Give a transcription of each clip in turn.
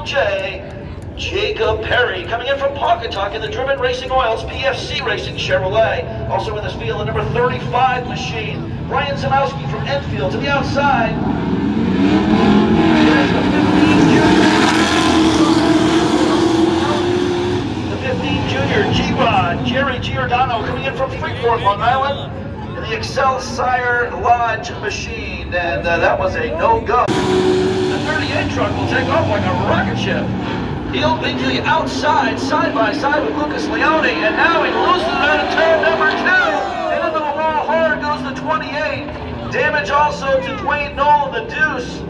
J, Jacob Perry. Coming in from Pawcatuck in the Driven Racing Oils PFC Racing Chevrolet. Also in this field, the number 35 machine, Brian Zamowski from Enfield to the outside. There's the 15 junior, G-Rod, Jerry Giordano coming in from Freeport, Long Island, in the Excelsior Lodge machine, and that was a no-go. The 38 truck will take off like a rocket ship. He'll be to the outside, side by side with Lucas Leone, and now he loses it out of turn number 2. And into the wall hard goes the 28. Damage also to Dwayne Knoll, the Deuce,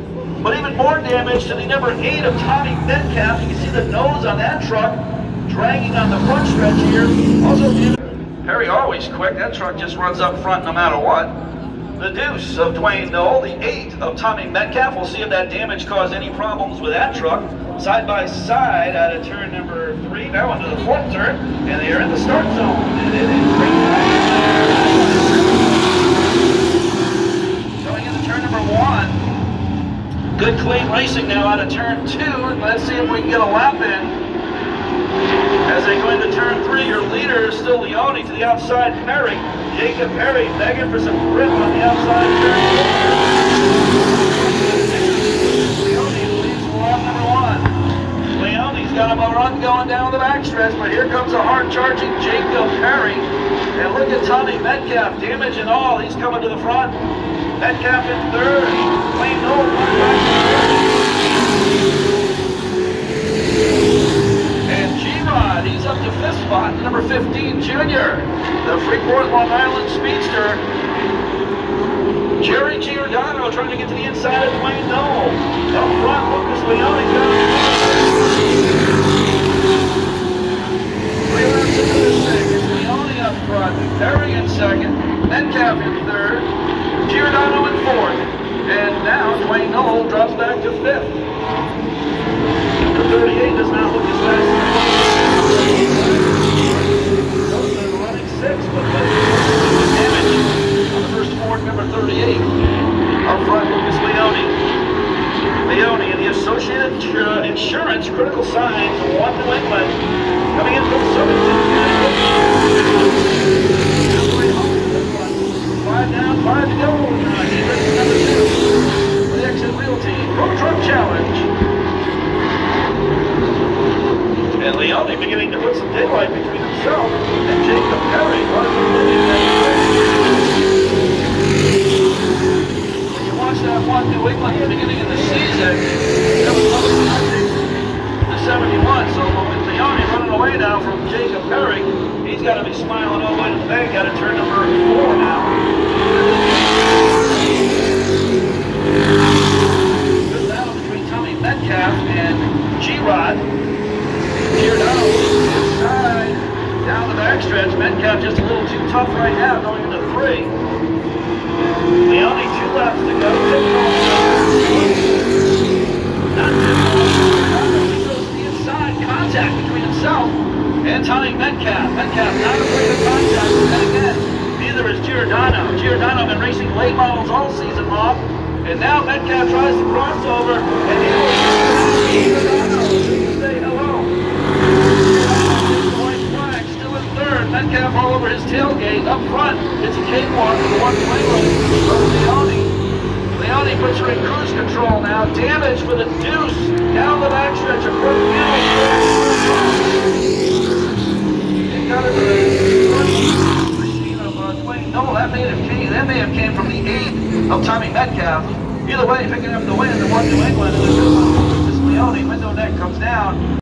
but even more damage to the number 8 of Tommy Metcalf. You can see the nose on that truck dragging on the front stretch here. Also, Perry always quick. That truck just runs up front no matter what. The Deuce of Dwayne Knoll, the 8 of Tommy Metcalf. We'll see if that damage caused any problems with that truck. Side by side out of turn number 3, now into the 4th turn, and they are in the start zone. And it is going into turn number 1. Good clean racing now out of turn 2. Let's see if we can get a lap in. As they go into turn 3, your leader is still Leone to the outside, Perry. Jacob Perry begging for some grip on the outside turn 4. Leone leads for lap number 1. Leone's got him a run going down the backstretch, but here comes a hard-charging Jacob Perry. And look at Tommy Metcalf, damage and all. He's coming to the front. Metcalf in 3rd. Dwayne Knoll running back to 3rd. And G-Rod, he's up to 5th spot, number 15 junior, the Freeport, Long Island speedster. Jerry Giordano trying to get to the inside of Dwayne Knoll. Up front, Lucas Leone's got him. 3 laps into the 6th. Leone up front, Perry in 2nd, Metcalf in 3rd, Giordano in 4th, and now Dwayne Knoll drops back to 5th. The 38 does not look as fast as running 6th, but damage on the first Ford, number 38. Up front, Lucas Leone. Leone in the Associated Insurance Critical Signs, 1 New England, coming in from Southern. 5 down, 5 to go. He's race number 2 for the Exit Realty Road Truck Challenge. And Leone beginning to put some daylight between himself and Jacob Perry. When you watch that 1 New England at the beginning of the season, that was the 71. So with Leone running away now from Jacob Perry, he's got to be smiling all the way to the bank out of turn number 4 now. Good battle between Tommy Metcalf and G-Rod. Giordano inside, down the backstretch. Metcalf just a little too tough right now, going into 3. Leone 2 laps to go. Not too he goes to the inside. Contact between himself and Tommy Metcalf. Metcalf not afraid of contact, but then again, neither is Giordano. Giordano been racing late models all season long, and now Metcalf tries to cross over, and he will Giordano say hello. Still in 3rd. Metcalf all over his tailgate. Up front, it's a cakewalk for the 1 New England of Leone. Leone puts her in cruise control now. Damage for the Deuce down the backstretch of Brook Hill. It got into the machine of Dwayne Knoll. That may have came from the 8 of Tommy Metcalf. Either way, picking up the win, the 1 New England and the 2 one. This Leone window neck comes down.